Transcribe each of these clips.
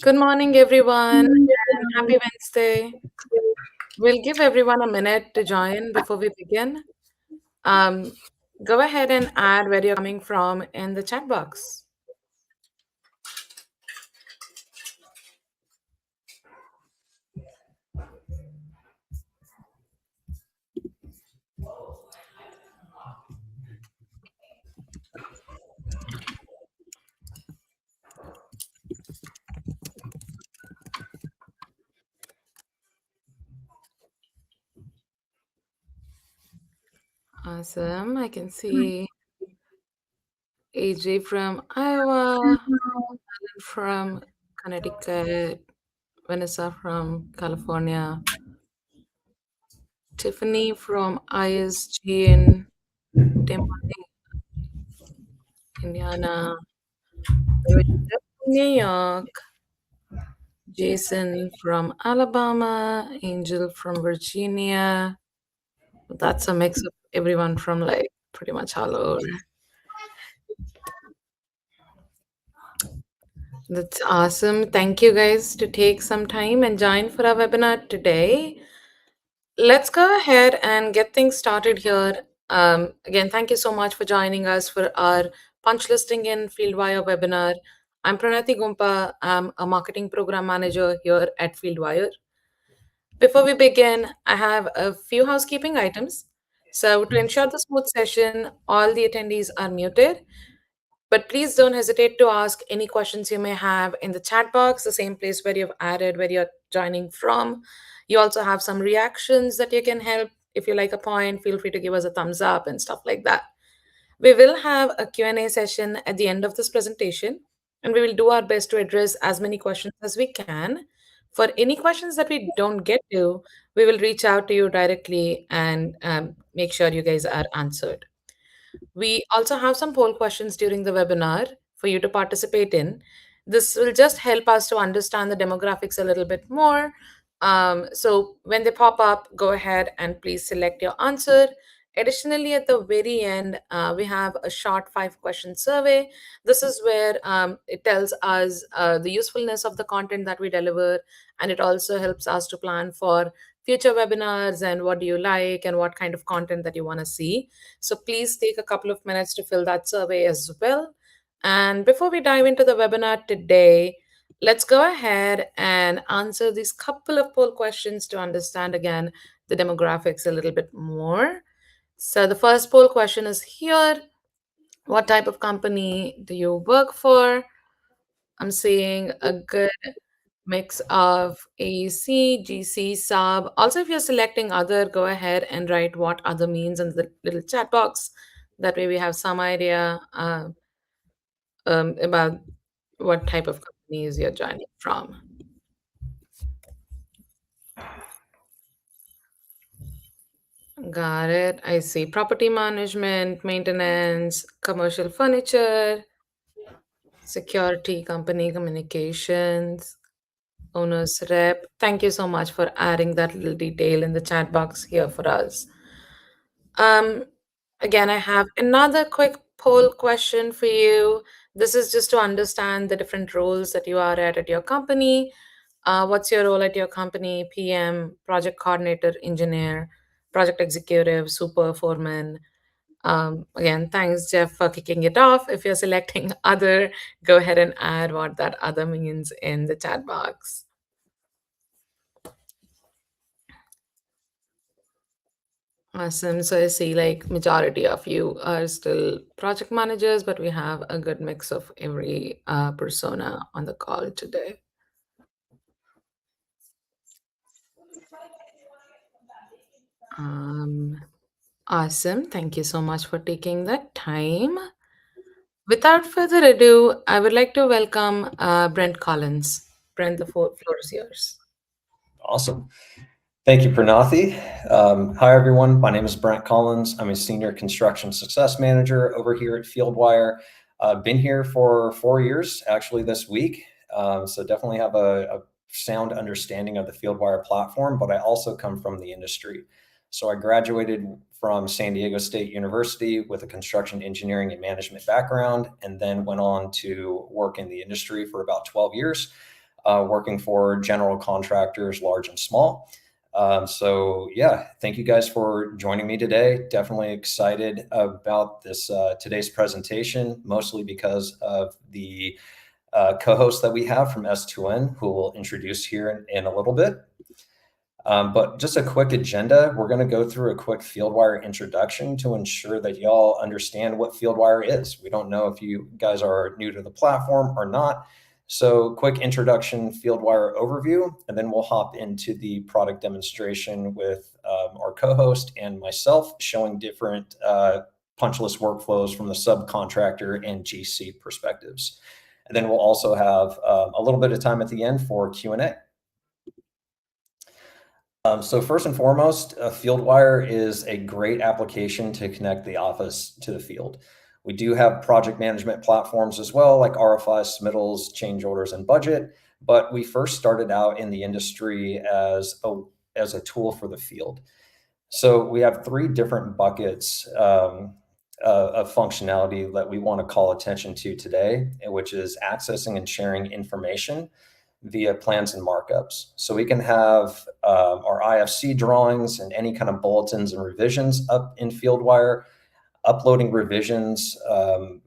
Good morning, everyone, and happy Wednesday. We'll give everyone a minute to join before we begin. Um, Go ahead and add where you're coming from in the chat box. Awesome. I can see AJ from Iowa, from Connecticut, Vanessa from California, Tiffany from ISG in Indiana, Richard from New York, Jason from Alabama, Angel from Virginia. That's a mix of everyone from like pretty much all over. That's awesome. Thank you guys to take some time and join for our webinar today. Let's go ahead and get things started here. Again, thank you so much for joining us for our Punchlisting in Fieldwire webinar. I'm Pranati Gumpa. I'm a marketing program manager here at Fieldwire. Before we begin, I have a few housekeeping items. So, to ensure the smooth session, all the attendees are muted. But please don't hesitate to ask any questions you may have in the chat box, the same place where you've added where you're joining from. You also have some reactions that you can help. If you like a point, feel free to give us a thumbs up and stuff like that. We will have a Q&A session at the end of this presentation, and we will do our best to address as many questions as we can. For any questions that we don't get to, we will reach out to you directly and make sure you guys are answered. We also have some poll questions during the webinar for you to participate in. This will just help us to understand the demographics a little bit more. So when they pop up, go ahead and please select your answer. Additionally, at the very end, we have a short 5-question survey. This is where it tells us the usefulness of the content that we deliver, and it also helps us to plan for future webinars and what do you like and what kind of content that you want to see. So please take a couple of minutes to fill that survey as well. And before we dive into the webinar today, let's go ahead and answer these couple of poll questions to understand again the demographics a little bit more. So the first poll question is here. What type of company do you work for? I'm seeing a good mix of AEC, GC, sub. Also, if you're selecting other, go ahead and write what other means in the little chat box. That way we have some idea about what type of companies you're joining from. Got it. I see. Property management, maintenance, commercial furniture, security, company communications, owner's rep. Thank you so much for adding that little detail in the chat box here for us. Um, Again, I have another quick poll question for you. This is just to understand the different roles that you are at your company. What's your role at your company? PM, project coordinator, engineer, project executive, super foreman. Again, thanks, Jeff, for kicking it off. If you're selecting other, go ahead and add what that other means in the chat box. Awesome. So I see like majority of you are still project managers, but we have a good mix of every persona on the call today. Awesome. Thank you so much for taking that time. Without further ado, I would like to welcome Brent Collins. Brent, the floor is yours. Awesome. Thank you, Pranathi. Hi, everyone. My name is Brent Collins. I'm a Senior Construction Success Manager over here at Fieldwire. I've been here for 4 years, actually, this week. So definitely have a sound understanding of the Fieldwire platform, but I also come from the industry. So I graduated from San Diego State University with a construction engineering and management background, and then went on to work in the industry for about 12 years, working for general contractors, large and small. So yeah, thank you guys for joining me today. Definitely excited about this today's presentation, mostly because of the co-host that we have from S2N, who we'll introduce here in a little bit. But just a quick agenda. We're going to go through a quick Fieldwire introduction to ensure that y'all understand what Fieldwire is. We don't know if you guys are new to the platform or not. So quick introduction, Fieldwire overview, and then we'll hop into the product demonstration with our co-host and myself, showing different punch list workflows from the subcontractor and GC perspectives. And then we'll also have a little bit of time at the end for Q&A. So first and foremost, Fieldwire is a great application to connect the office to the field. We do have project management platforms as well, like RFIs, submittals, change orders, and budget. But we first started out in the industry as a tool for the field. So we have three different buckets of functionality that we want to call attention to today, which is accessing and sharing information via plans and markups. So we can have our IFC drawings and any kind of bulletins and revisions up in Fieldwire, uploading revisions,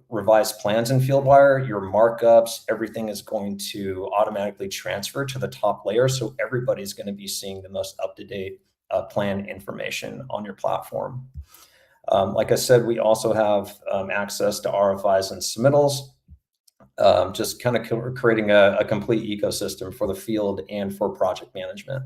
revised plans in Fieldwire, your markups, everything is going to automatically transfer to the top layer. So everybody's going to be seeing the most up-to-date plan information on your platform. Like I said, we also have access to RFIs and submittals, just kind of creating a complete ecosystem for the field and for project management.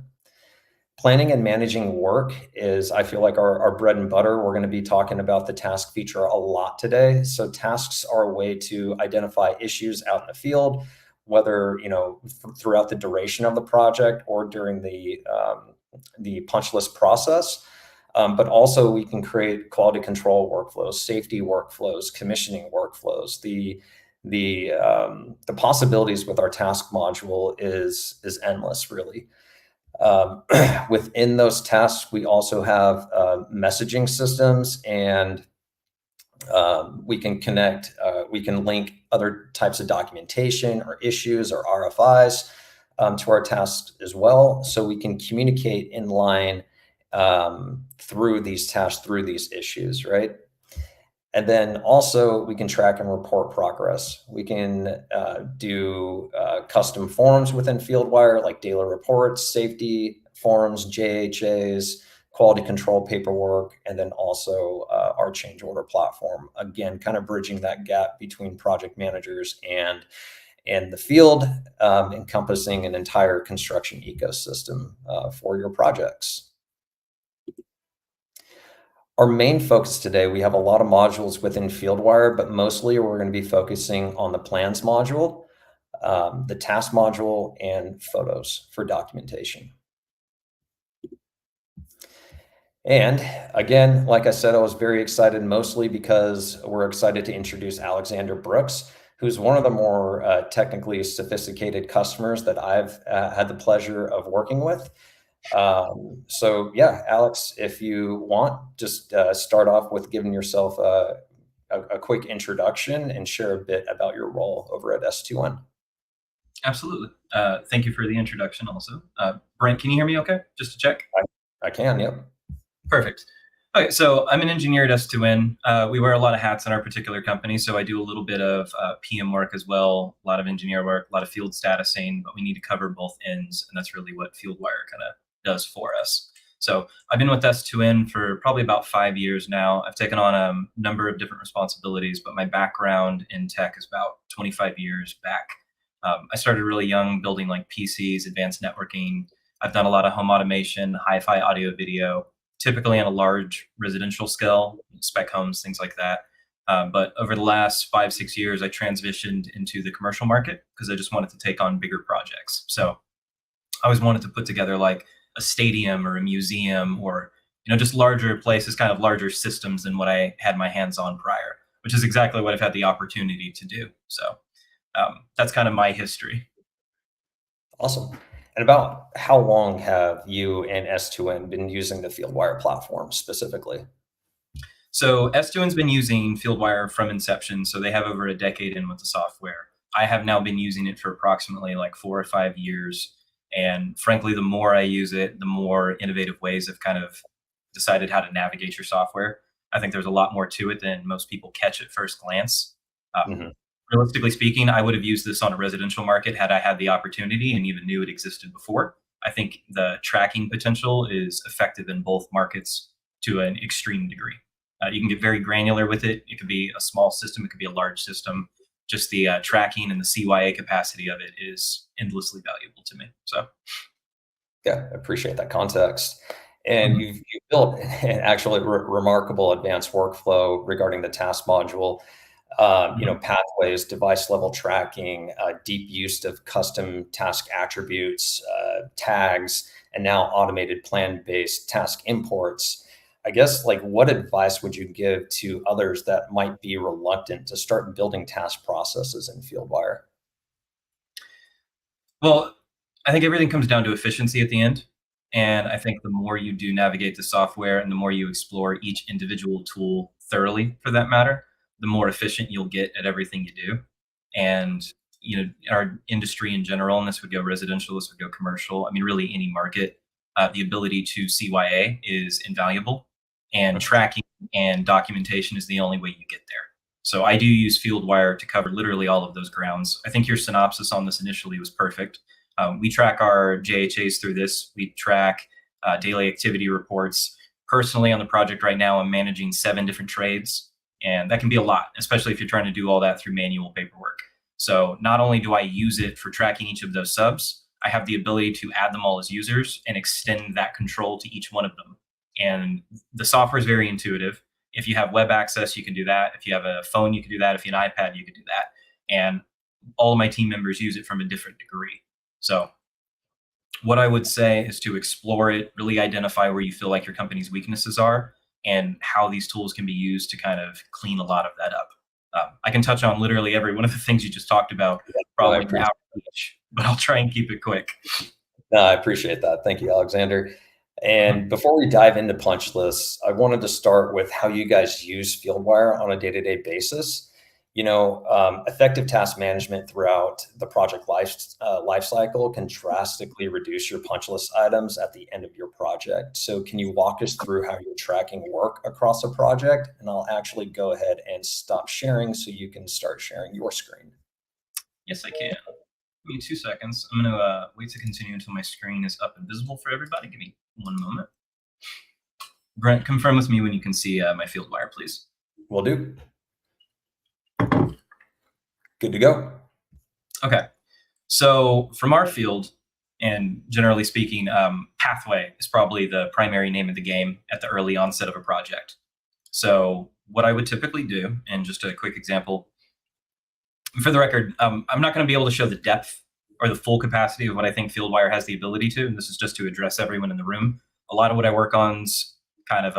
Planning and managing work is, I feel like, our bread and butter. We're going to be talking about the task feature a lot today. So tasks are a way to identify issues out in the field, whether, throughout the duration of the project or during the punch list process. But also we can create quality control workflows, safety workflows, commissioning workflows. The possibilities with our task module is endless, really. Within those tasks, we also have messaging systems, and we can link other types of documentation or issues or RFIs to our tasks as well. So we can communicate in line through these tasks, through these issues, right? And then also we can track and report progress. We can do custom forms within Fieldwire, like daily reports, safety forms, JHAs, quality control paperwork, and then also our change order platform. Again, kind of bridging that gap between project managers and the field, encompassing an entire construction ecosystem for your projects. Our main focus today, we have a lot of modules within Fieldwire, but mostly we're going to be focusing on the plans module, the task module, and photos for documentation. And again, like I said, I was very excited, mostly because we're excited to introduce Alexander Brooks, who's one of the more technically sophisticated customers that I've had the pleasure of working with. So yeah, Alex, if you want, just start off with giving yourself a quick introduction and share a bit about your role over at S2N. Absolutely. Thank you for the introduction also. Brent, can you hear me okay? Just to check. I can, yep. Perfect. Okay, so I'm an engineer at S2N. We wear a lot of hats in our particular company, so I do a little bit of PM work as well, a lot of engineer work, a lot of field statusing, but we need to cover both ends, and that's really what Fieldwire kind of does for us. So I've been with S2N for probably about 5 years now. I've taken on a number of different responsibilities, but my background in tech is about 25 years back. I started really young, building like PCs, advanced networking. I've done a lot of home automation, hi-fi audio video, typically on a large residential scale, spec homes, things like that. But over the last 5-6 years, I transitioned into the commercial market because I just wanted to take on bigger projects. So I always wanted to put together like a stadium or a museum, or just larger places, kind of larger systems than what I had my hands on prior, which is exactly what I've had the opportunity to do. So that's kind of my history. Awesome. And about how long have you and S2N been using the Fieldwire platform specifically? So S2N's been using Fieldwire from inception, so they have over a decade in with the software. I have now been using it for approximately like 4 or 5 years. And frankly, the more I use it, the more innovative ways I've kind of decided how to navigate your software. I think there's a lot more to it than most people catch at first glance. Mhm. Realistically speaking, I would have used this on a residential market had I had the opportunity and even knew it existed before. I think the tracking potential is effective in both markets to an extreme degree. You can get very granular with it. It could be a small system, it could be a large system. Just the tracking and the CYA capacity of it is endlessly valuable to me. So, Yeah, I appreciate that context. And mhm. you've built an actually remarkable advanced workflow regarding the task module. Mhm. Pathways, device level tracking, deep use of custom task attributes, tags, and now automated plan-based task imports. I guess, like, what advice would you give to others that might be reluctant to start building task processes in Fieldwire? Well, I think everything comes down to efficiency at the end. And I think the more you do navigate the software and the more you explore each individual tool thoroughly, for that matter, the more efficient you'll get at everything you do. And our industry in general, and this would go residential, this would go commercial. I mean, really any market, the ability to CYA is invaluable, and tracking and documentation is the only way you get there. So I do use Fieldwire to cover literally all of those grounds. I think your synopsis on this initially was perfect. We track our JHAs through this. We track daily activity reports. Personally, on the project right now, I'm managing 7 different trades, and that can be a lot, especially if you're trying to do all that through manual paperwork. So not only do I use it for tracking each of those subs, I have the ability to add them all as users and extend that control to each one of them. And the software is very intuitive. If you have web access, you can do that. If you have a phone, you can do that. If you have an iPad, you can do that. And all of my team members use it from a different degree. So what I would say is to explore it, really identify where you feel like your company's weaknesses are and how these tools can be used to kind of clean a lot of that up. I can touch on literally every one of the things you just talked about, Well, I probably an appreciate hour each, but I'll try and keep it quick. No, I appreciate that. Thank you, Alexander. Mhm. And before we dive into punch lists, I wanted to start with how you guys use Fieldwire on a day-to-day basis. Effective task management throughout the project life cycle can drastically reduce your punch list items at the end of your project. So can you walk us through how you're tracking work across a project? And I'll actually go ahead and stop sharing so you can start sharing your screen. Yes, I can. Give me 2 seconds. I'm going to wait to continue until my screen is up and visible for everybody. Give me 1 moment. Brent, confirm with me when you can see my Fieldwire, please. Will do. Good to go. Okay. So from our field, and generally speaking, pathway is probably the primary name of the game at the early onset of a project. So what I would typically do, and just a quick example, for the record, I'm not going to be able to show the depth or the full capacity of what I think Fieldwire has the ability to, and this is just to address everyone in the room. A lot of what I work on's kind of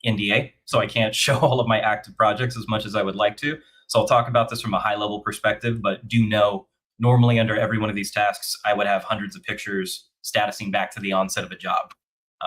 NDA, so I can't show all of my active projects as much as I would like to. So I'll talk about this from a high level perspective, but do know normally under every one of these tasks, I would have hundreds of pictures statusing back to the onset of a job.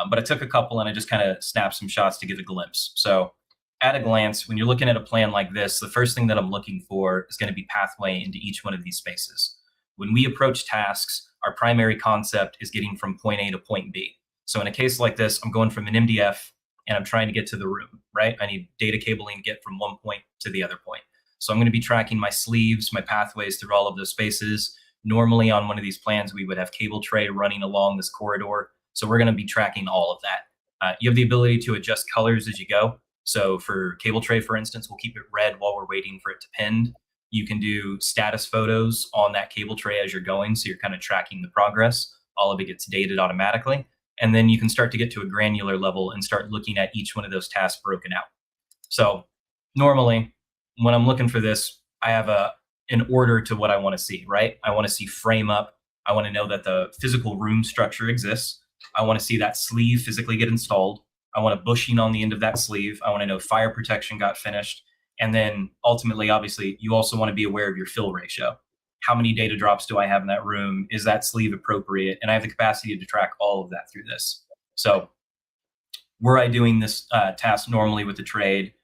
But I took a couple and I just kind of snapped some shots to give a glimpse. So at a glance, when you're looking at a plan like this, the first thing that I'm looking for is going to be pathway into each one of these spaces. When we approach tasks, our primary concept is getting from point A to point B. So in a case like this, I'm going from an MDF and I'm trying to get to the room, right? I need data cabling to get from one point to the other point. So I'm going to be tracking my sleeves, my pathways through all of those spaces. Normally on one of these plans, we would have cable tray running along this corridor. So we're going to be tracking all of that. You have the ability to adjust colors as you go. So for cable tray, for instance, we'll keep it red while we're waiting for it to pend. You can do status photos on that cable tray as you're going. So you're kind of tracking the progress. All of it gets dated automatically. And then you can start to get to a granular level and start looking at each one of those tasks broken out. So normally when I'm looking for this, I have an order to what I want to see, right? I want to see frame up. I want to know that the physical room structure exists. I want to see that sleeve physically get installed. I want a bushing on the end of that sleeve. I want to know fire protection got finished. And then ultimately, obviously, you also want to be aware of your fill ratio. how many data drops do I have in that room? Is that sleeve appropriate? And I have the capacity to track all of that through this. So were I doing this task normally with the trade,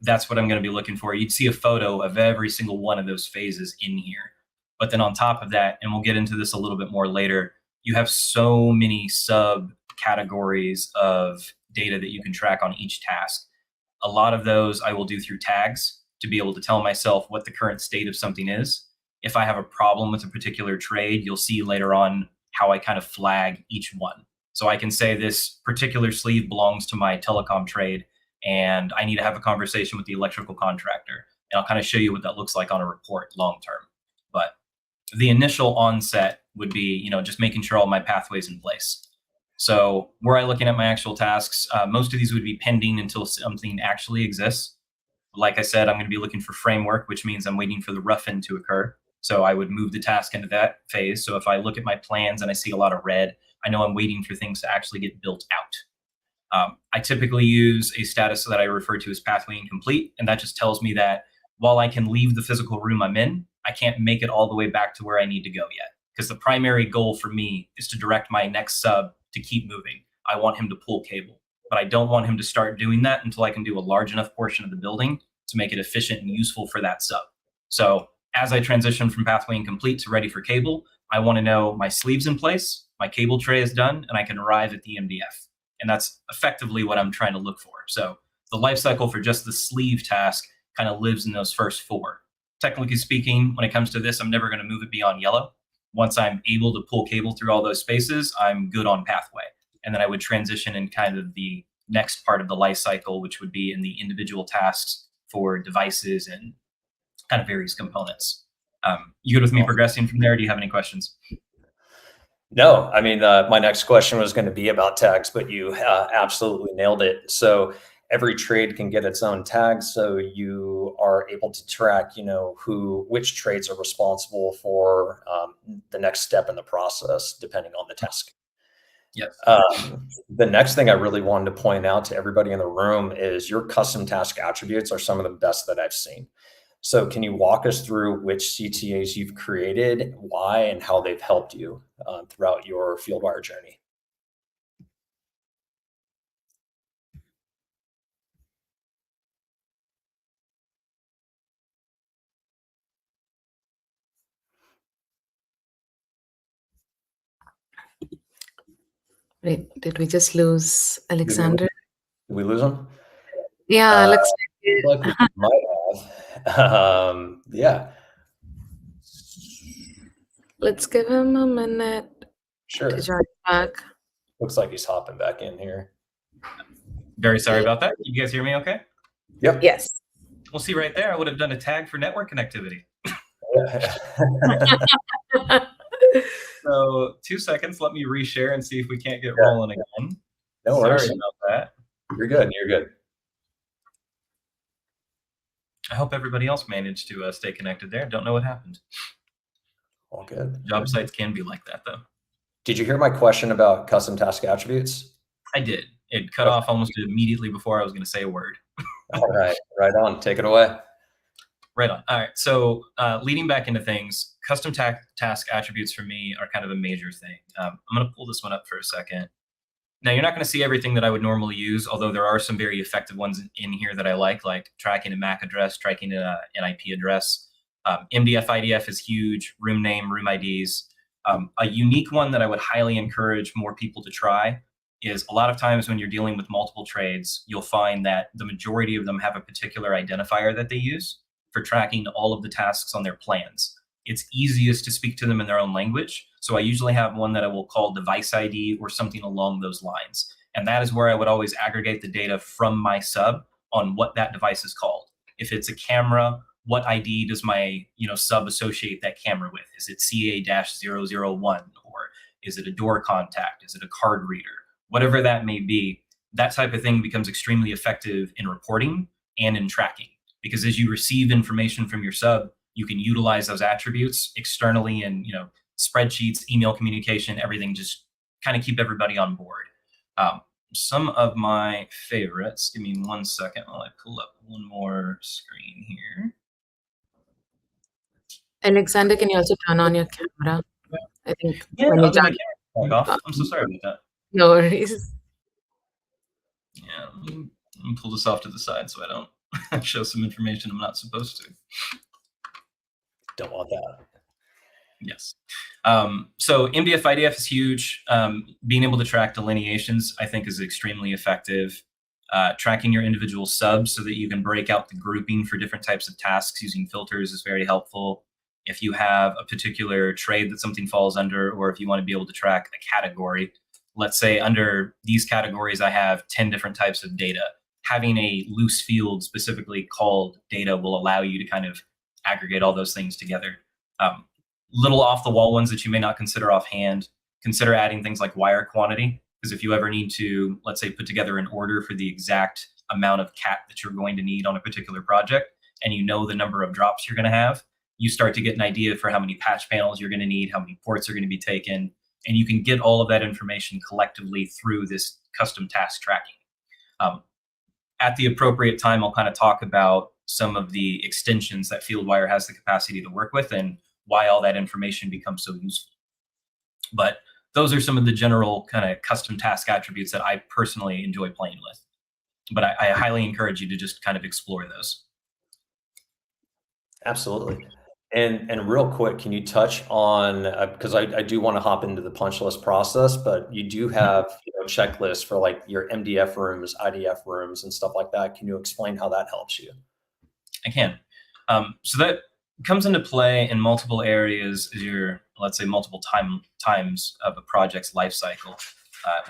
that's what I'm going to be looking for. You'd see a photo of every single one of those phases in here. But then on top of that, and we'll get into this a little bit more later, you have so many subcategories of data that you can track on each task. A lot of those I will do through tags to be able to tell myself what the current state of something is. If I have a problem with a particular trade, you'll see later on how I kind of flag each one. So I can say this particular sleeve belongs to my telecom trade, and I need to have a conversation with the electrical contractor. And I'll kind of show you what that looks like on a report long term. But the initial onset would be, just making sure all my pathways in place. So were I looking at my actual tasks, most of these would be pending until something actually exists. Like I said, I'm going to be looking for framework, which means I'm waiting for the rough-in to occur. So I would move the task into that phase. So if I look at my plans and I see a lot of red, I know I'm waiting for things to actually get built out. I typically use a status that I refer to as pathway incomplete, and that just tells me that while I can leave the physical room I'm in, I can't make it all the way back to where I need to go yet. Because the primary goal for me is to direct my next sub to keep moving. I want him to pull cable, but I don't want him to start doing that until I can do a large enough portion of the building to make it efficient and useful for that sub. So as I transition from pathway incomplete to ready for cable, I want to know my sleeve's in place, my cable tray is done, and I can arrive at the MDF. And that's effectively what I'm trying to look for. So the life cycle for just the sleeve task kind of lives in those first four. Technically speaking, when it comes to this, I'm never going to move it beyond yellow. Once I'm able to pull cable through all those spaces, I'm good on pathway. And then I would transition in kind of the next part of the life cycle, which would be in the individual tasks for devices and kind of various components. You good with me progressing from there? Do you have any questions? No, I mean, my next question was going to be about tags, but you absolutely nailed it. So every trade can get its own tag, so you are able to track, which trades are responsible for the next step in the process, depending on the task. Yes. The next thing I really wanted to point out to everybody in the room is your custom task attributes are some of the best that I've seen. So can you walk us through which CTAs you've created, why, and how they've helped you throughout your Fieldwire journey? Wait, did we just lose Alexander? Did we lose him? Yeah, looks like we might have. Yeah. Let's give him a minute to join back. Looks like he's hopping back in here. Very sorry about that. You guys hear me okay? Yep. Yes. We'll see right there. I would have done a tag for network connectivity. So 2 seconds. Let me reshare and see if we can't get rolling again. No worries. Sorry about that. You're good. You're good. I hope everybody else managed to stay connected there. Don't know what happened. All good. Job sites can be like that, though. Did you hear my question about custom task attributes? I did. It cut off almost immediately before I was going to say a word. All right. Right on. Take it away. Right on. All right. So leading back into things, custom task attributes for me are kind of a major thing. I'm going to pull this one up for a second. Now, you're not going to see everything that I would normally use, although there are some very effective ones in here that I like tracking a MAC address, tracking an IP address. MDF IDF is huge, room name, room IDs. A unique one that I would highly encourage more people to try is a lot of times when you're dealing with multiple trades, you'll find that the majority of them have a particular identifier that they use for tracking all of the tasks on their plans. It's easiest to speak to them in their own language. So I usually have one that I will call device ID or something along those lines. And that is where I would always aggregate the data from my sub on what that device is called. If it's a camera, what ID does my sub associate that camera with? Is it CA-001, or is it a door contact? Is it a card reader? Whatever that may be, that type of thing becomes extremely effective in reporting and in tracking. Because as you receive information from your sub, you can utilize those attributes externally in spreadsheets, email communication, everything, just kind of keep everybody on board. Some of my favorites, give me 1 second while I pull up one more screen here. Alexander, can you also turn on your camera? I think Yeah, when you okay, my join. camera's off. I'm so sorry about that. No worries. Yeah, let me pull this off to the side so I don't show some information I'm not supposed to. Don't want that. Yes. So MDF IDF is huge. Being able to track delineations, I think, is extremely effective. Tracking your individual subs so that you can break out the grouping for different types of tasks using filters is very helpful. If you have a particular trade that something falls under, or if you want to be able to track a category, let's say under these categories, I have 10 different types of data. Having a loose field specifically called data will allow you to kind of aggregate all those things together. Little off the wall ones that you may not consider offhand, consider adding things like wire quantity. Because if you ever need to, let's say, put together an order for the exact amount of cat that you're going to need on a particular project, and you know the number of drops you're going to have, you start to get an idea for how many patch panels you're going to need, how many ports are going to be taken, and you can get all of that information collectively through this custom task tracking. At the appropriate time, I'll kind of talk about some of the extensions that Fieldwire has the capacity to work with and why all that information becomes so useful. But those are some of the general kind of custom task attributes that I personally enjoy playing with. But I highly encourage you to just kind of explore those. Absolutely. And real quick, can you touch on, because I do want to hop into the punch list process, but you do have checklists for like your MDF rooms, IDF rooms, and stuff like that. Can you explain how that helps you? I can. So that comes into play in multiple areas as your, let's say, multiple times of a project's life cycle.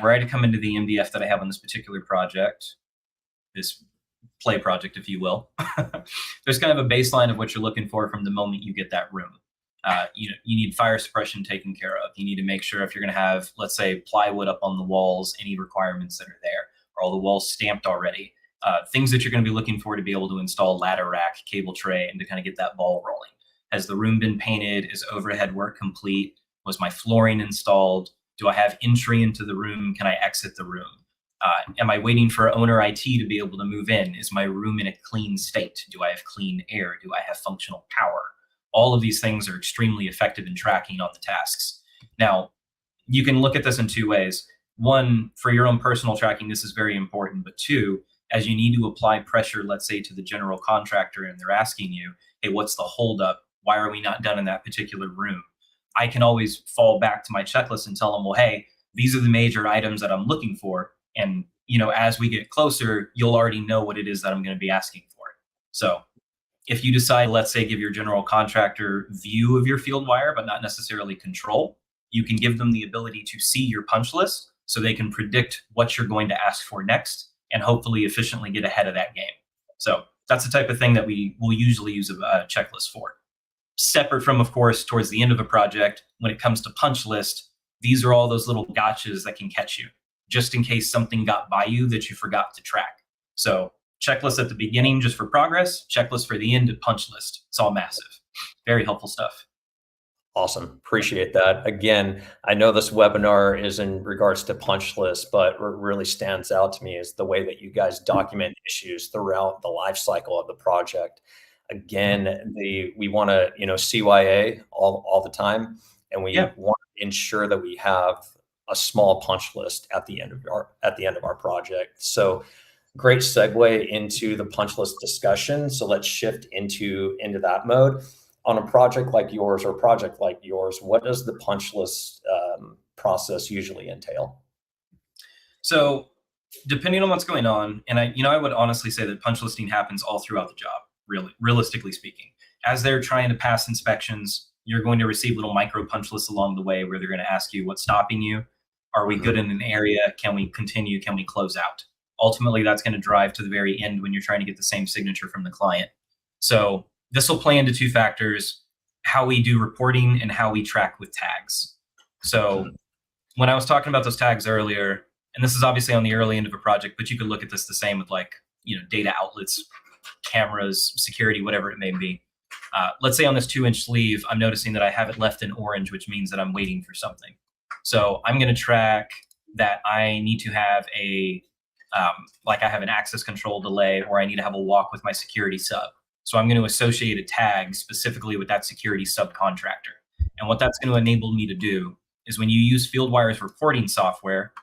Were I to come into the MDF that I have on this particular project, this play project, if you will, there's kind of a baseline of what you're looking for from the moment you get that room. You need fire suppression taken care of. You need to make sure if you're going to have, let's say, plywood up on the walls, any requirements that are there, or all the walls stamped already. Things that you're going to be looking for to be able to install ladder rack, cable tray, and to kind of get that ball rolling. Has the room been painted? Is overhead work complete? Was my flooring installed? Do I have entry into the room? Can I exit the room? Am I waiting for owner IT to be able to move in? Is my room in a clean state? Do I have clean air? Do I have functional power? All of these things are extremely effective in tracking on the tasks. Now, you can look at this in two ways. One, for your own personal tracking, this is very important. But two, as you need to apply pressure, let's say, to the general contractor, and they're asking you, hey, what's the holdup? Why are we not done in that particular room? I can always fall back to my checklist and tell them, well, hey, these are the major items that I'm looking for. And, as we get closer, you'll already know what it is that I'm going to be asking for. So if you decide, let's say, give your general contractor view of your Fieldwire, but not necessarily control, you can give them the ability to see your punch list so they can predict what you're going to ask for next and hopefully efficiently get ahead of that game. So that's the type of thing that we will usually use a checklist for. Separate from, of course, towards the end of a project, when it comes to punch list, these are all those little gotchas that can catch you, just in case something got by you that you forgot to track. So checklist at the beginning just for progress, checklist for the end of punch list. It's all massive. Very helpful stuff. Awesome. Appreciate that. Again, I know this webinar is in regards to punch lists, but what really stands out to me is the way that you guys document issues throughout the life cycle of the project. Again, we want to, CYA all the time, and we want to ensure that we have a small punch list at the end of our project. So great segue into the punch list discussion. So let's shift into that mode. On a project like yours, what does the punch list process usually entail? So depending on what's going on, and I would honestly say that punch listing happens all throughout the job, really, realistically speaking. As they're trying to pass inspections, you're going to receive little micro punch lists along the way where they're going to ask you what's stopping you. Are we good in an area? Can we continue? Can we close out? Ultimately, that's going to drive to the very end when you're trying to get the same signature from the client. So this will play into two factors: how we do reporting and how we track with tags. So when I was talking about those tags earlier, and this is obviously on the early end of a project, but you could look at this the same with data outlets, cameras, security, whatever it may be. Let's say on this 2-inch sleeve, I'm noticing that I have it left in orange, which means that I'm waiting for something. So I'm going to track that I need to have I have an access control delay, or I need to have a walk with my security sub. So I'm going to associate a tag specifically with that security subcontractor. And what that's going to enable me to do is when you use Fieldwire's reporting software,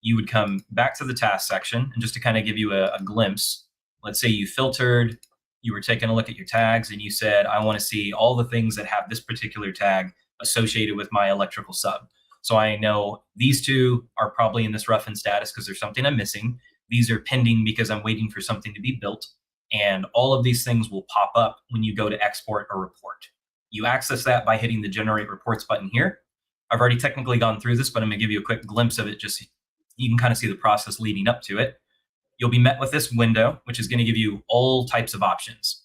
you would come back to the task section, and just to kind of give you a glimpse, let's say you filtered, you were taking a look at your tags, and you said, I want to see all the things that have this particular tag associated with my electrical sub. So I know these two are probably in this roughened status because there's something I'm missing. These are pending because I'm waiting for something to be built. And all of these things will pop up when you go to export a report. You access that by hitting the Generate Reports button here. I've already technically gone through this, but I'm going to give you a quick glimpse of it just so you can kind of see the process leading up to it. You'll be met with this window, which is going to give you all types of options.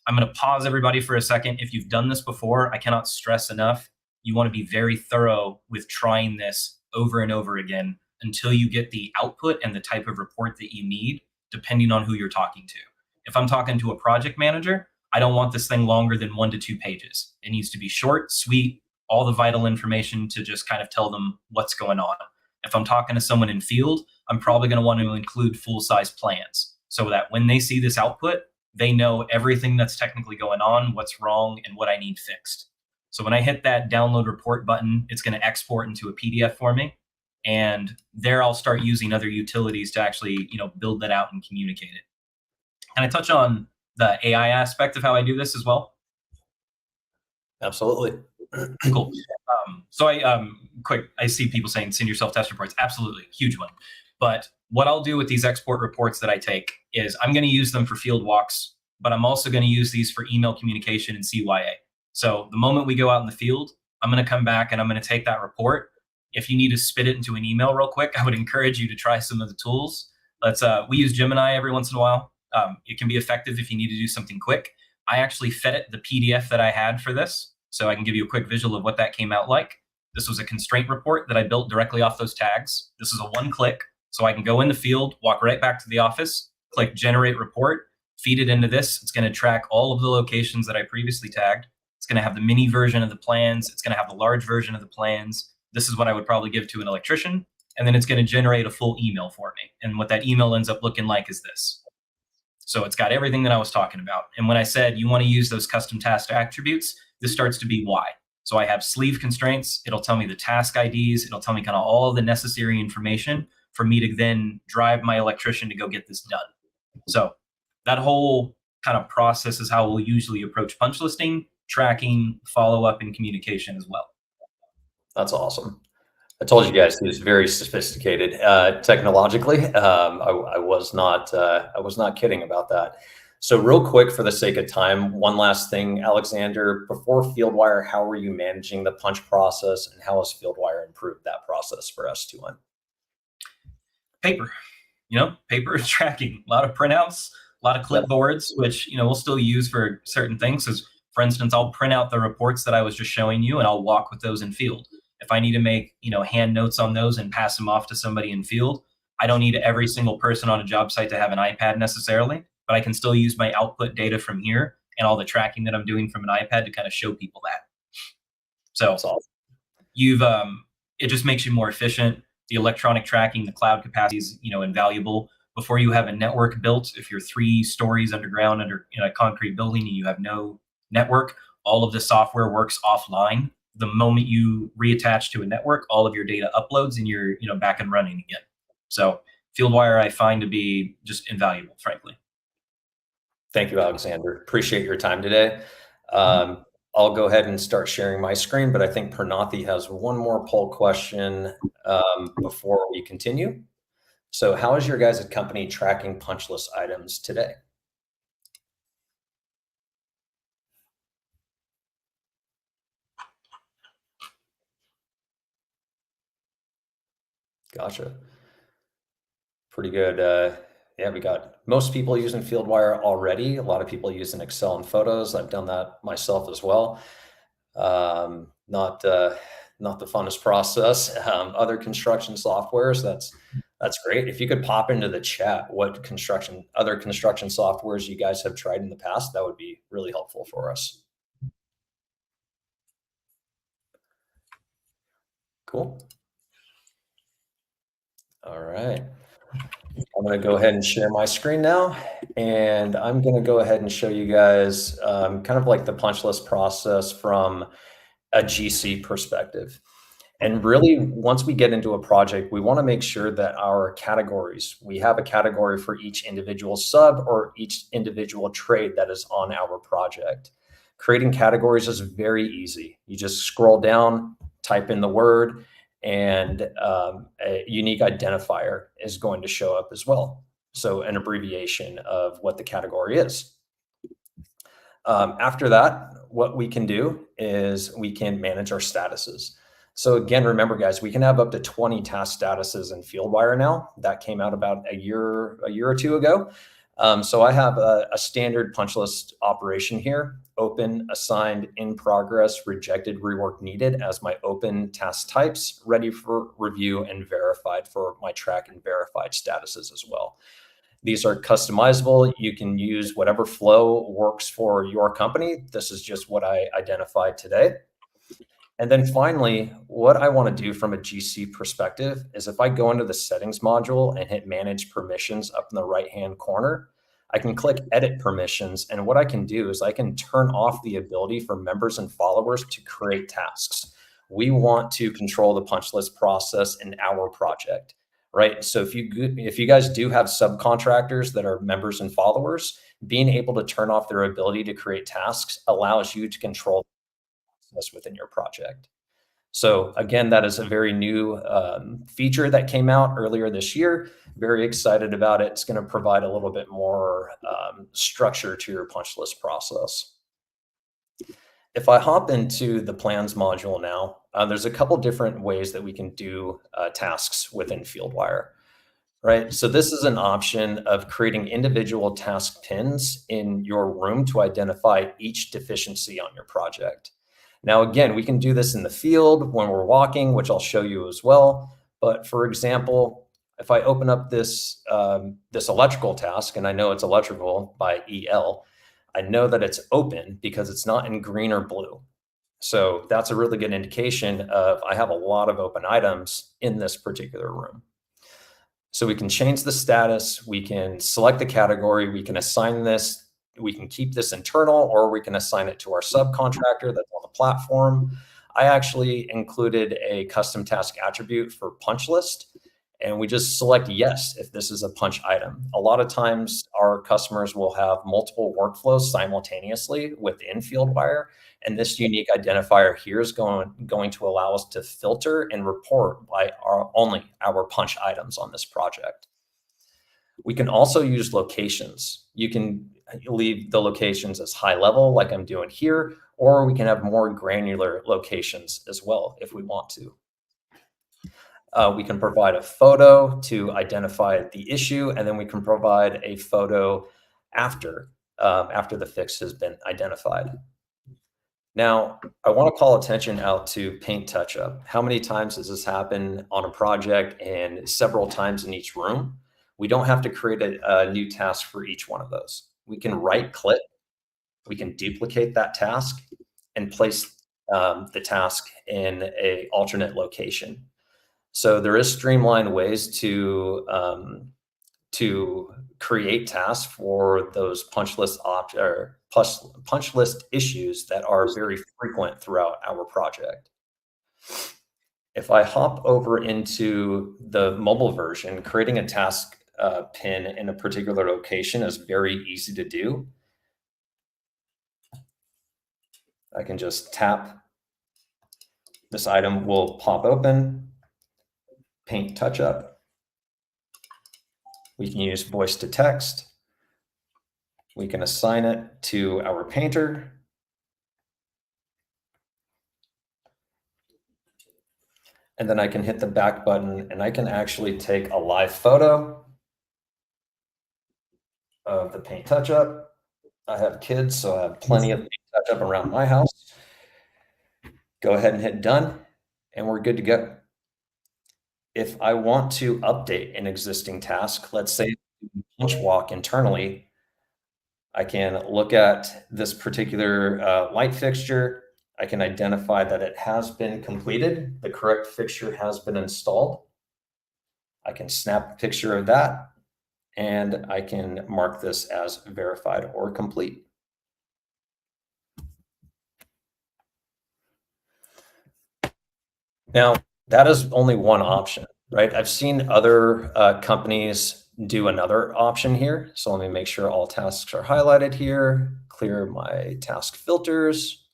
I'm going to pause everybody for a second. If you've done this before, I cannot stress enough, you want to be very thorough with trying this over and over again until you get the output and the type of report that you need, depending on who you're talking to. If I'm talking to a project manager, I don't want this thing longer than 1 to 2 pages. It needs to be short, sweet, all the vital information to just kind of tell them what's going on. If I'm talking to someone in field, I'm probably going to want to include full-size plans so that when they see this output, they know everything that's technically going on, what's wrong, and what I need fixed. So when I hit that download report button, it's going to export into a PDF for me. And there I'll start using other utilities to actually, build that out and communicate it. Can I touch on the AI aspect of how I do this as well? Absolutely. Cool. So I see people saying send your self-test reports. Absolutely, huge one. But what I'll do with these export reports that I take is I'm going to use them for field walks, but I'm also going to use these for email communication and CYA. So the moment we go out in the field, I'm going to come back and I'm going to take that report. If you need to spit it into an email real quick, I would encourage you to try some of the tools. We use Gemini every once in a while. It can be effective if you need to do something quick. I actually fed it the PDF that I had for this, so I can give you a quick visual of what that came out like. This was a constraint report that I built directly off those tags. This is a one-click, so I can go in the field, walk right back to the office, click Generate Report, feed it into this. It's going to track all of the locations that I previously tagged. It's going to have the mini version of the plans. It's going to have the large version of the plans. This is what I would probably give to an electrician. And then it's going to generate a full email for me. And what that email ends up looking like is this. So it's got everything that I was talking about. And when I said you want to use those custom task attributes, this starts to be why. So I have sleeve constraints. It'll tell me the task IDs. It'll tell me kind of all of the necessary information for me to then drive my electrician to go get this done. So that whole kind of process is how we'll usually approach punch listing, tracking, follow-up, and communication as well. That's awesome. I told you guys he was very sophisticated technologically. I was not kidding about that. So real quick, for the sake of time, one last thing, Alexander, before Fieldwire, how were you managing the punch process, and how has Fieldwire improved that process for S2N? Paper, paper tracking, a lot of printouts, a lot of clipboards, which, we'll still use for certain things. So for instance, I'll print out the reports that I was just showing you and I'll walk with those in field. If I need to make, hand notes on those and pass them off to somebody in field, I don't need every single person on a job site to have an iPad necessarily, but I can still use my output data from here and all the tracking that I'm doing from an iPad to kind of show people that. So it just makes you more efficient. The electronic tracking, the cloud capacity is, invaluable. Before you have a network built, if you're 3 stories underground under a concrete building and you have no network, all of the software works offline. The moment you reattach to a network, all of your data uploads and you're back and running again. So Fieldwire I find to be just invaluable, frankly. Thank you, Alexander. Appreciate your time today. I'll go ahead and start sharing my screen, but I think Pranathi has one more poll question before we continue. So how is your guys' company tracking punch list items today? Gotcha. Pretty good. Yeah, we got most people using Fieldwire already. A lot of people using Excel and Photos. I've done that myself as well. Not the funnest process. Other construction softwares, that's great. If you could pop into the chat what other construction softwares you guys have tried in the past, that would be really helpful for us. Cool. All right. I'm going to go ahead and share my screen now, and I'm going to go ahead and show you guys kind of like the punch list process from a GC perspective. And really, once we get into a project, we want to make sure that our categories, we have a category for each individual sub or each individual trade that is on our project. Creating categories is very easy. You just scroll down, type in the word, and a unique identifier is going to show up as well. So an abbreviation of what the category is. After that, what we can do is we can manage our statuses. So again, remember guys, we can have up to 20 task statuses in Fieldwire now. That came out about a year or two ago. So I have a standard punch list operation here: open, assigned, in progress, rejected, rework needed as my open task types, ready for review, and verified for my track and verified statuses as well. These are customizable. You can use whatever flow works for your company. This is just what I identified today. And then finally, what I want to do from a GC perspective is if I go into the settings module and hit manage permissions up in the right-hand corner, I can click edit permissions. And what I can do is I can turn off the ability for members and followers to create tasks. We want to control the punch list process in our project, right? So if you guys do have subcontractors that are members and followers, being able to turn off their ability to create tasks allows you to control within your project. So again, that is a very new feature that came out earlier this year. Very excited about it. It's going to provide a little bit more structure to your punch list process. If I hop into the plans module now, there's a couple different ways that we can do tasks within Fieldwire, right? So this is an option of creating individual task pins in your room to identify each deficiency on your project. Now, again, we can do this in the field when we're walking, which I'll show you as well. But for example, if I open up this, this electrical task, and I know it's electrical by EL, I know that it's open because it's not in green or blue. So that's a really good indication of I have a lot of open items in this particular room. So we can change the status, we can select the category, we can assign this. We can keep this internal, or we can assign it to our subcontractor that's on the platform. I actually included a custom task attribute for punch list, and we just select yes if this is a punch item. A lot of times our customers will have multiple workflows simultaneously within Fieldwire, and this unique identifier here is going to allow us to filter and report by only our punch items on this project. We can also use locations. You can leave the locations as high level like I'm doing here, or we can have more granular locations as well if we want to. We can provide a photo to identify the issue, and then we can provide a photo after the fix has been identified. Now, I want to call attention out to paint touch-up. How many times does this happen on a project and several times in each room? We don't have to create a new task for each one of those. We can right-click, we can duplicate that task and place the task in an alternate location. So there is streamlined ways to create tasks for those punch list issues that are very frequent throughout our project. If I hop over into the mobile version, creating a task pin in a particular location is very easy to do. I can just tap. This item will pop open, paint touch up. We can use voice to text. We can assign it to our painter. And then I can hit the back button and I can actually take a live photo of the paint touch up. I have kids, so I have plenty of paint touch up around my house. Go ahead and hit done, and we're good to go. If I want to update an existing task, let's say punch walk internally, I can look at this particular light fixture. I can identify that it has been completed. The correct fixture has been installed. I can snap a picture of that. and I can mark this as verified or complete. Now, that is only one option, right? I've seen other companies do another option here. So let me make sure all tasks are highlighted here, clear my task filters.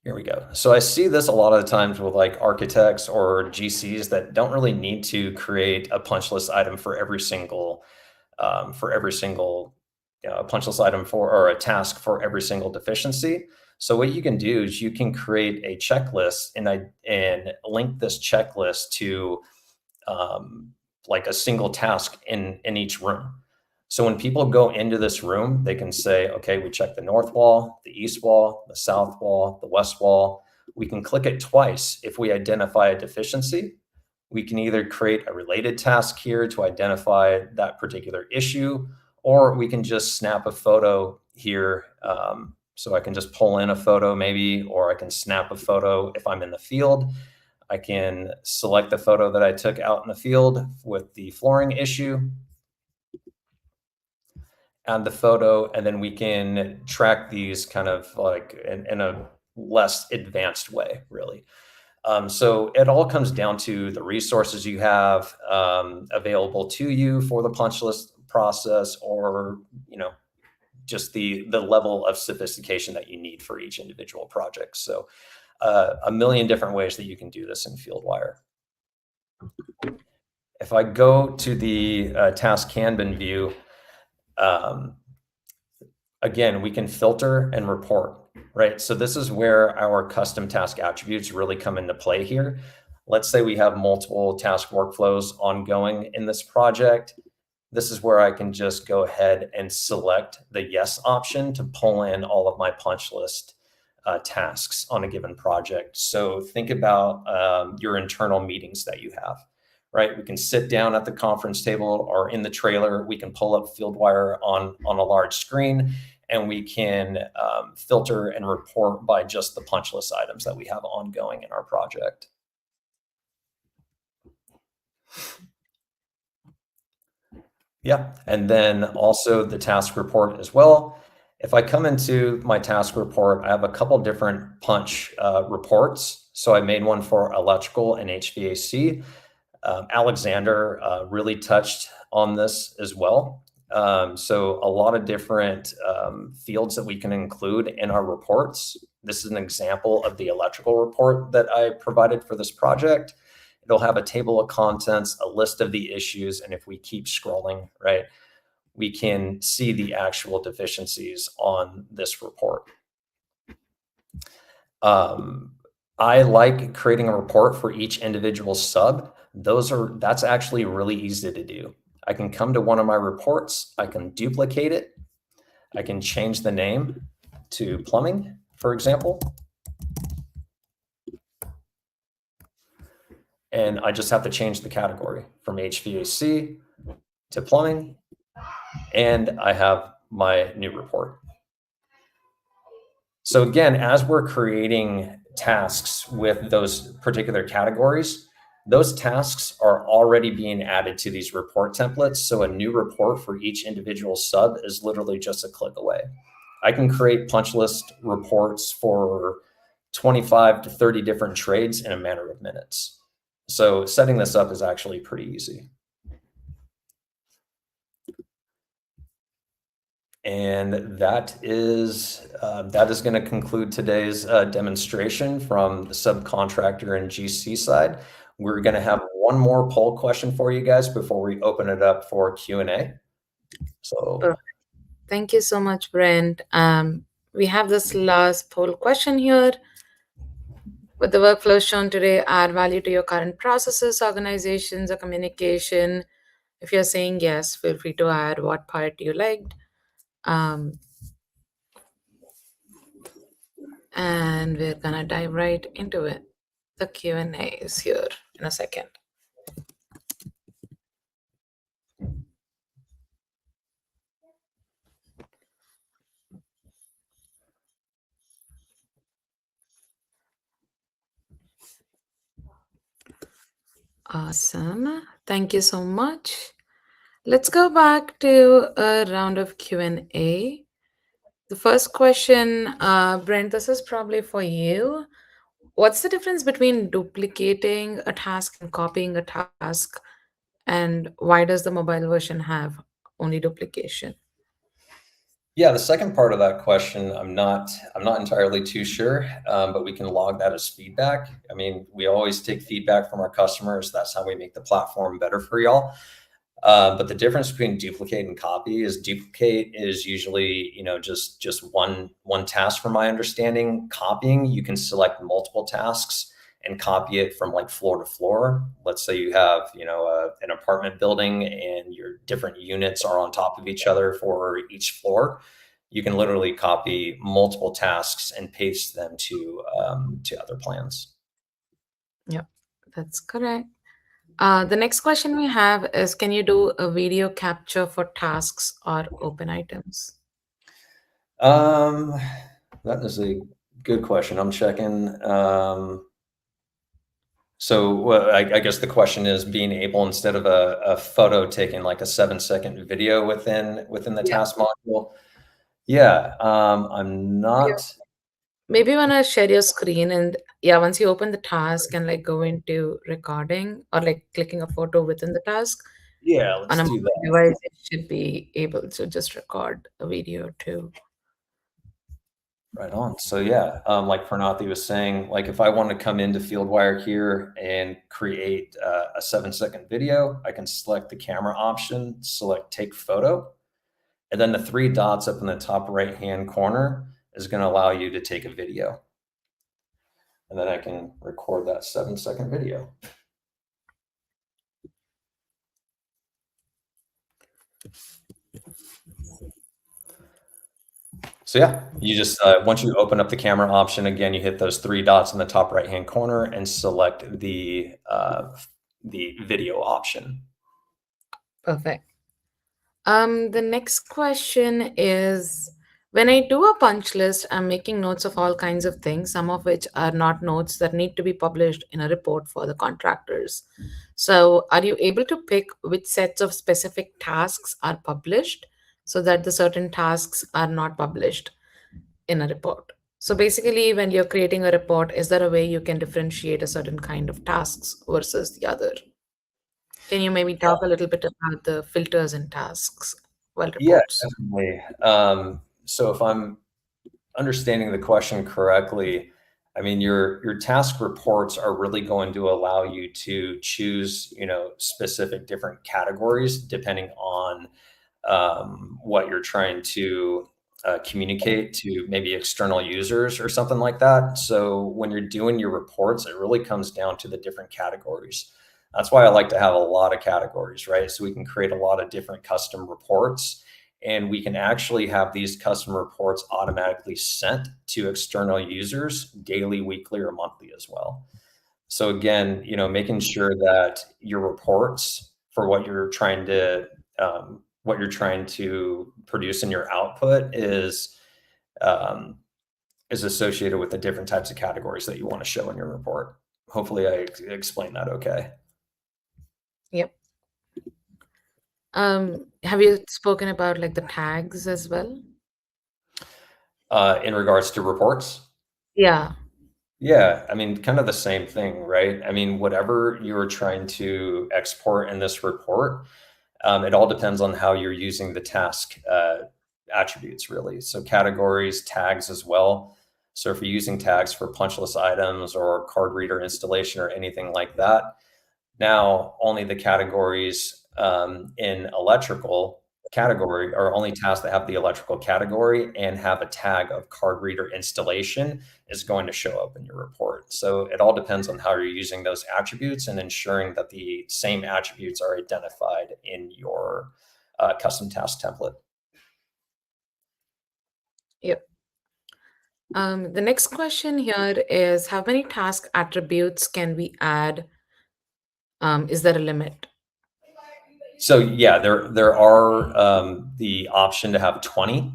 Here we go. So I see this a lot of the times with like architects or GCs that don't really need to create a punch list item for every single punch list item for, or a task for every single deficiency. So what you can do is you can create a checklist and link this checklist to like a single task in each room. So when people go into this room, they can say, okay, we checked the north wall, the east wall, the south wall, the west wall. We can click it twice if we identify a deficiency. We can either create a related task here to identify that particular issue, or we can just snap a photo here. So I can just pull in a photo maybe, or I can snap a photo if I'm in the field. I can select the photo that I took out in the field with the flooring issue, add the photo, and then we can track these kind of like in a less advanced way, really. So it all comes down to the resources you have available to you for the punch list process, or just the level of sophistication that you need for each individual project. So a million different ways that you can do this in Fieldwire. If I go to the task Kanban view, again, we can filter and report, right? So this is where our custom task attributes really come into play here. Let's say we have multiple task workflows ongoing in this project. This is where I can just go ahead and select the yes option to pull in all of my punch list tasks on a given project. So think about your internal meetings that you have, right? We can sit down at the conference table or in the trailer. We can pull up Fieldwire on a large screen, and we can filter and report by just the punch list items that we have ongoing in our project. Yeah, and then also the task report as well. If I come into my task report, I have a couple different punch reports. So I made one for electrical and HVAC. Alexander really touched on this as well. So a lot of different fields that we can include in our reports. This is an example of the electrical report that I provided for this project. It'll have a table of contents, a list of the issues, and if we keep scrolling, right, we can see the actual deficiencies on this report. I like creating a report for each individual sub. That's actually really easy to do. I can come to one of my reports, I can duplicate it, I can change the name to plumbing, for example. And I just have to change the category from HVAC to plumbing, and I have my new report. So again, as we're creating tasks with those particular categories, those tasks are already being added to these report templates. So a new report for each individual sub is literally just a click away. I can create punch list reports for 25 to 30 different trades in a matter of minutes. So setting this up is actually pretty easy. And that is going to conclude today's demonstration from the subcontractor and GC side. We're going to have one more poll question for you guys before we open it up for Q&A. So thank you so much, Brent. We have this last poll question here. With the workflow shown today, add value to your current processes, organizations, or communication. If you're saying yes, feel free to add what part you liked. And we're gonna dive right into it. The Q&A is here in a second. Awesome. Thank you so much. Let's go back to a round of Q&A. The first question, Brent, this is probably for you. What's the difference between duplicating a task and copying a task? And why does the mobile version have only duplication? Yeah, the second part of that question, I'm not entirely too sure, but we can log that as feedback. I mean, we always take feedback from our customers. That's how we make the platform better for y'all. But the difference between duplicate and copy is duplicate is usually, just one task from my understanding. Copying, you can select multiple tasks and copy it from like floor to floor. Let's say you have, an apartment building and your different units are on top of each other for each floor. You can literally copy multiple tasks and paste them to other plans. Yep, that's correct. The next question we have is, can you do a video capture for tasks or open items? That is a good question. I'm checking. So I guess the question is being able, instead of a photo, taking like a 7-second video within the Yeah. task module. Yeah, I'm not. Maybe you wanna share your screen and yeah, once you open the task and like go into recording or like clicking a photo within the task Yeah, on let's a do mobile that. device, it should be able to just record a video too. Right on. So yeah, like Pranathi was saying, like if I want to come into Fieldwire here and create a 7-second video, I can select the camera option, select take photo, and then the 3 dots up in the top right-hand corner is going to allow you to take a video. And then I can record that 7-second video. So yeah, you just, once you open up the camera option, again, you hit those 3 dots in the top right-hand corner and select the video option. Perfect. The next question is, when I do a punch list, I'm making notes of all kinds of things, some of which are not notes that need to be published in a report for the contractors. So, are you able to pick which sets of specific tasks are published so that the certain tasks are not published in a report? So, basically, when you're creating a report, is there a way you can differentiate a certain kind of tasks versus the other? Can you maybe talk a little bit about the filters and tasks while Yeah, reports? definitely. So if I'm understanding the question correctly, I mean, your task reports are really going to allow you to choose, specific different categories depending on what you're trying to communicate to maybe external users or something like that. So when you're doing your reports, it really comes down to the different categories. That's why I like to have a lot of categories, right? So we can create a lot of different custom reports, and we can actually have these custom reports automatically sent to external users daily, weekly, or monthly as well. So again, making sure that your reports for what you're trying to produce in your output is associated with the different types of categories that you want to show in your report. Hopefully, I explained that okay. Yep. Have you spoken about like the tags as well? In regards to reports. Yeah. Yeah, I mean, kind of the same thing, right? I mean, whatever you're trying to export in this report, it all depends on how you're using the task attributes, really. So categories, tags as well. So if you're using tags for punch list items or card reader installation or anything like that, now only the categories in electrical category are only tasks that have the electrical category and have a tag of card reader installation is going to show up in your report. So it all depends on how you're using those attributes and ensuring that the same attributes are identified in your custom task template. Yep. The next question here is, how many task attributes can we add? Is there a limit? So yeah, there are the option to have 20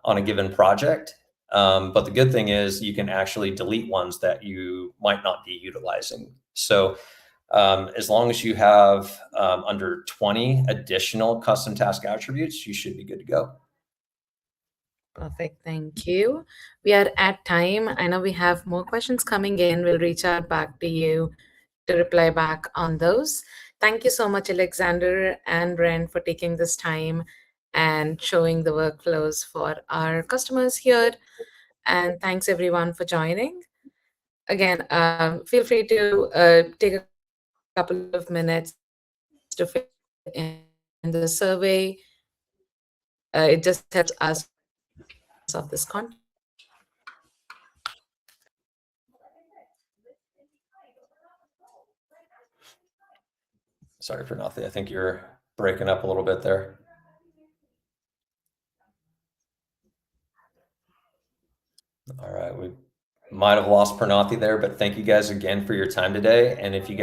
on a given project. But the good thing is you can actually delete ones that you might not be utilizing. So As long as you have under 20 additional custom task attributes, you should be good to go. Perfect. Thank you. We are at time. I know we have more questions coming in. We'll reach out back to you to reply back on those. Thank you so much, Alexander and Brent, for taking this time and showing the workflows for our customers here. And thanks everyone for joining. Again, feel free to take a couple of minutes to fill in the survey. It just helps us of this content. Sorry, Pranathi, I think you're breaking up a little bit there. All right, we might have lost Pranathi there, but thank you guys again for your time today. And if you guys